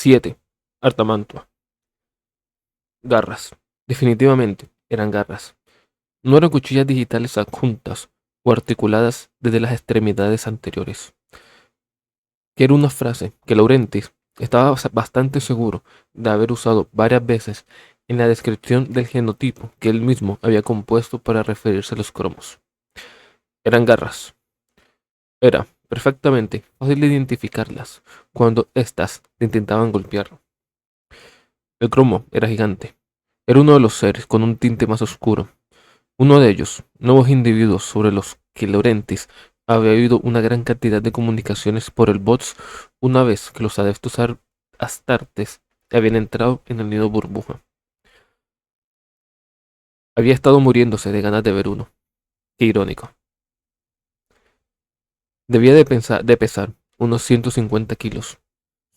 7. Artamantua. Garras. Definitivamente eran garras. No eran cuchillas digitales adjuntas o articuladas desde las extremidades anteriores. Que era una frase que Laurentiis estaba bastante seguro de haber usado varias veces en la descripción del genotipo que él mismo había compuesto para referirse a los cromos. Eran garras. Era perfectamente fácil de identificarlas cuando éstas te intentaban golpear. El cromo era gigante. Era uno de los seres con un tinte más oscuro. Uno de ellos, nuevos individuos sobre los que Laurentiis había oído una gran cantidad de comunicaciones por el bots una vez que los adeptos astartes habían entrado en el nido burbuja. Había estado muriéndose de ganas de ver uno. Qué irónico. Debía de pesar unos 150 kilos.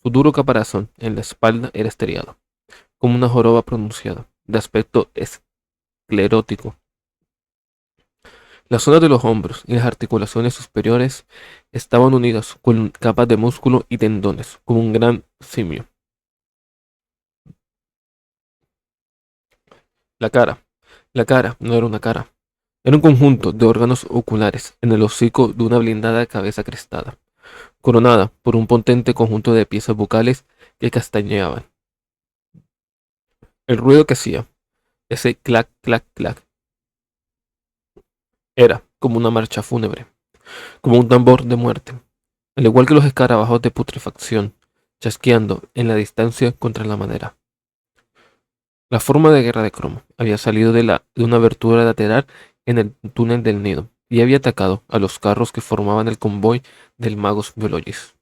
Su duro caparazón en la espalda era estriado, como una joroba pronunciada, de aspecto esclerótico. Las zonas de los hombros y las articulaciones superiores estaban unidas con capas de músculo y tendones, como un gran simio. La cara no era una cara, era un conjunto de órganos oculares en el hocico de una blindada cabeza crestada, coronada por un potente conjunto de piezas bucales que castañeaban. El ruido que hacía, ese clac, clac, clac, era como una marcha fúnebre, como un tambor de muerte, al igual que los escarabajos de putrefacción, chasqueando en la distancia contra la madera. La forma de guerra de Cromo había salido de una abertura lateral en el túnel del nido y había atacado a los carros que formaban el convoy del Magus Biologis.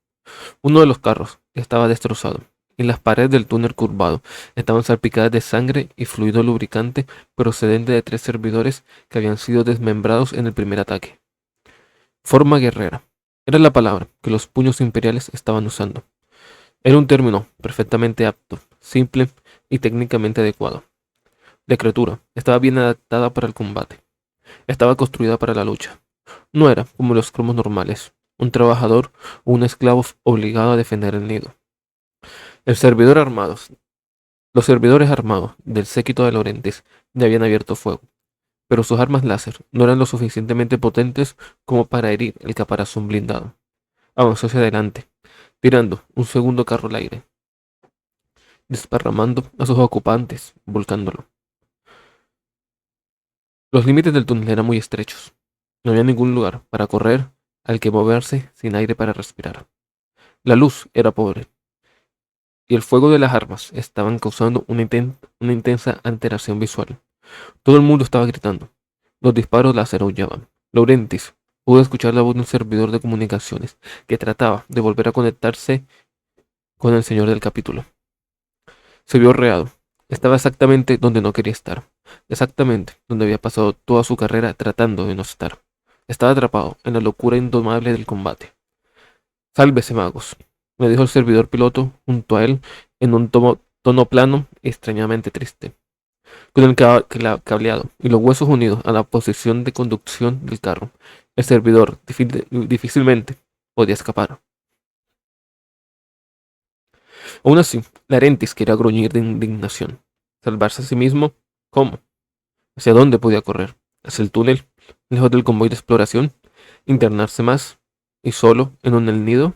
Uno de los carros estaba destrozado y las paredes del túnel curvado estaban salpicadas de sangre y fluido lubricante procedente de 3 servidores que habían sido desmembrados en el primer ataque. Forma guerrera era la palabra que los puños imperiales estaban usando. Era un término perfectamente apto, simple y técnicamente adecuado. La criatura estaba bien adaptada para el combate. Estaba construida para la lucha. No era como los cromos normales, un trabajador o un esclavo obligado a defender el nido. Los servidores armados del séquito de Laurentiis ya habían abierto fuego, pero sus armas láser no eran lo suficientemente potentes como para herir el caparazón blindado. Avanzó hacia adelante, tirando un segundo carro al aire, desparramando a sus ocupantes, volcándolo. Los límites del túnel eran muy estrechos. No había ningún lugar para correr al que moverse sin aire para respirar. La luz era pobre, y el fuego de las armas estaban causando una intensa alteración visual. Todo el mundo estaba gritando. Los disparos láser aullaban. Laurentiis pudo escuchar la voz de un servidor de comunicaciones que trataba de volver a conectarse con el señor del capítulo. Se vio reado. Estaba exactamente donde no quería estar. Exactamente donde había pasado toda su carrera tratando de no estar. Estaba atrapado en la locura indomable del combate. Sálvese, magos, me dijo el servidor piloto junto a él en un tono plano y extrañamente triste, con el cableado y los huesos unidos a la posición de conducción del carro. El servidor difícilmente podía escapar. Aún así, Larentis quería gruñir de indignación. ¿Salvarse a sí mismo? ¿Cómo? ¿Hacia dónde podía correr? ¿Hacia el túnel? ¿Lejos del convoy de exploración? ¿Internarse más? ¿Y solo en el nido?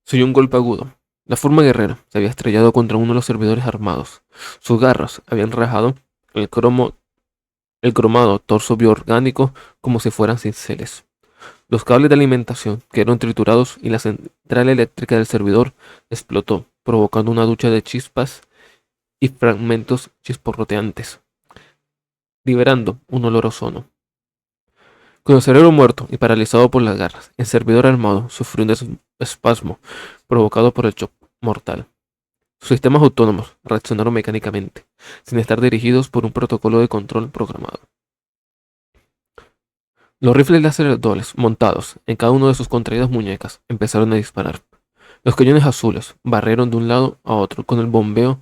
Se oyó un golpe agudo. La forma guerrera se había estrellado contra uno de los servidores armados. Sus garras habían rajado el cromado torso bioorgánico como si fueran cinceles. Los cables de alimentación quedaron triturados y la central eléctrica del servidor explotó, provocando una ducha de chispas y fragmentos chisporroteantes, liberando un olor a ozono. Con el cerebro muerto y paralizado por las garras, el servidor armado sufrió un espasmo provocado por el shock mortal. Sus sistemas autónomos reaccionaron mecánicamente, sin estar dirigidos por un protocolo de control programado. Los rifles láser dobles, montados en cada una de sus contraídas muñecas, empezaron a disparar. Los cañones azules barrieron de un lado a otro con el bombeo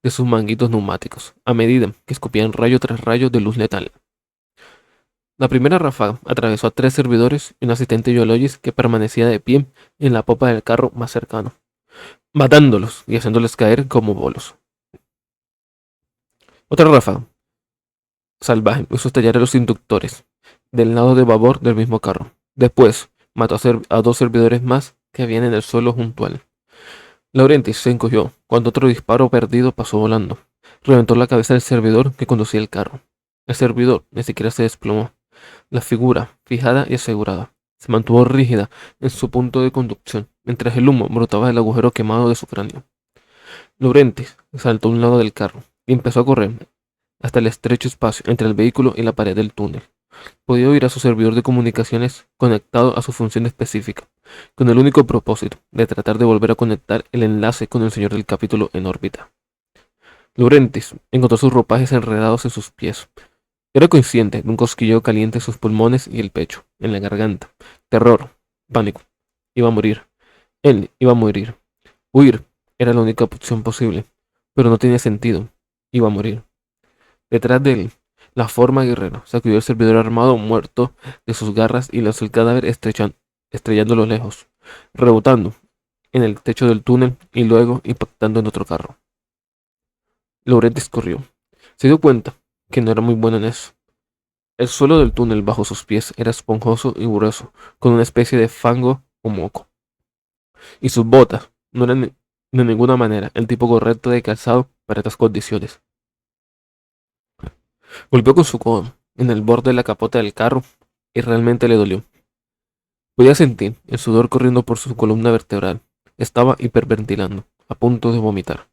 de sus manguitos neumáticos, a medida que escupían rayo tras rayo de luz letal. La primera ráfaga atravesó a 3 servidores y un asistente Biologis que permanecía de pie en la popa del carro más cercano. matándolos y haciéndoles caer como bolos. Otra ráfaga salvaje hizo estallar a los inductores del lado de babor del mismo carro. Después mató a dos servidores más que habían en el suelo junto a él. Laurentis se encogió cuando otro disparo perdido pasó volando. Reventó la cabeza del servidor que conducía el carro. El servidor ni siquiera se desplomó. La figura, fijada y asegurada, se mantuvo rígida en su punto de conducción, mientras el humo brotaba del agujero quemado de su cráneo. Laurentis saltó a un lado del carro y empezó a correr hasta el estrecho espacio entre el vehículo y la pared del túnel. Podía oír a su servidor de comunicaciones conectado a su función específica, con el único propósito de tratar de volver a conectar el enlace con el señor del capítulo en órbita. Laurentis encontró sus ropajes enredados en sus pies. Era consciente de un cosquilleo caliente en sus pulmones y el pecho, en la garganta. Terror, pánico. Iba a morir. Él iba a morir. Huir era la única opción posible, pero no tenía sentido. Iba a morir. Detrás de él, la forma guerrera sacudió el servidor armado muerto de sus garras y lanzó el cadáver estrellándolo lejos, rebotando en el techo del túnel y luego impactando en otro carro. Laurentis corrió. Se dio cuenta que no era muy bueno en eso. El suelo del túnel bajo sus pies era esponjoso y grueso, con una especie de fango o moco. Y sus botas no eran de ninguna manera el tipo correcto de calzado para estas condiciones. Golpeó con su codo en el borde de la capota del carro y realmente le dolió. Podía sentir el sudor corriendo por su columna vertebral. Estaba hiperventilando, a punto de vomitar.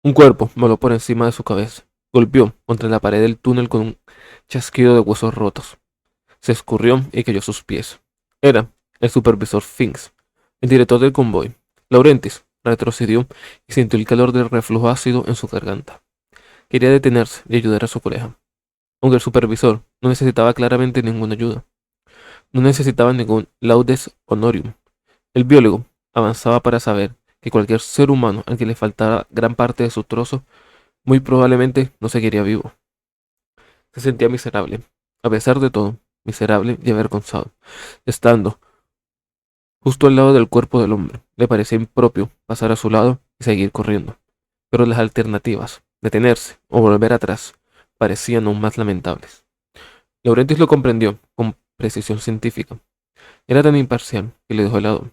Un cuerpo voló por encima de su cabeza. Golpeó contra la pared del túnel con un chasquido de huesos rotos. Se escurrió y cayó a sus pies. Era el supervisor Finks, el director del convoy. Laurentis retrocedió y sintió el calor del reflujo ácido en su garganta. Quería detenerse y ayudar a su colega, aunque el supervisor no necesitaba claramente ninguna ayuda. No necesitaba ningún laudes honorium. El biólogo avanzaba para saber que cualquier ser humano al que le faltara gran parte de su trozo, muy probablemente no seguiría vivo. Se sentía miserable, a pesar de todo, miserable y avergonzado, estando justo al lado del cuerpo del hombre. Le parecía impropio pasar a su lado y seguir corriendo. Pero las alternativas, detenerse o volver atrás, parecían aún más lamentables. Laurentis lo comprendió con precisión científica. Era tan imparcial que le dejó de lado.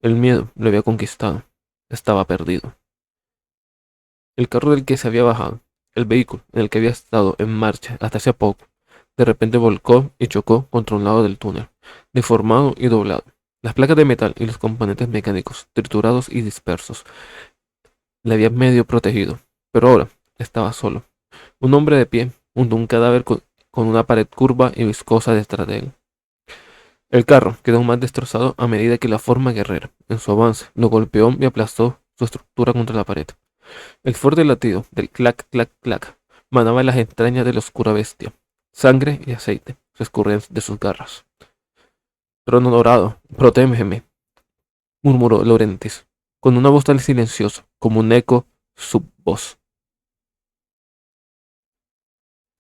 El miedo lo había conquistado. Estaba perdido. El carro del que se había bajado, el vehículo en el que había estado en marcha hasta hace poco, de repente volcó y chocó contra un lado del túnel, deformado y doblado. Las placas de metal y los componentes mecánicos, triturados y dispersos, le habían medio protegido, pero ahora estaba solo. Un hombre de pie, junto a un cadáver con una pared curva y viscosa detrás de él. El carro quedó más destrozado a medida que la forma guerrera, en su avance, lo golpeó y aplastó su estructura contra la pared. El fuerte latido del clac, clac, clac manaba en las entrañas de la oscura bestia. Sangre y aceite se escurrían de sus garras. Trono dorado, protégeme, murmuró Laurentis, con una voz tan silenciosa como un eco, su voz.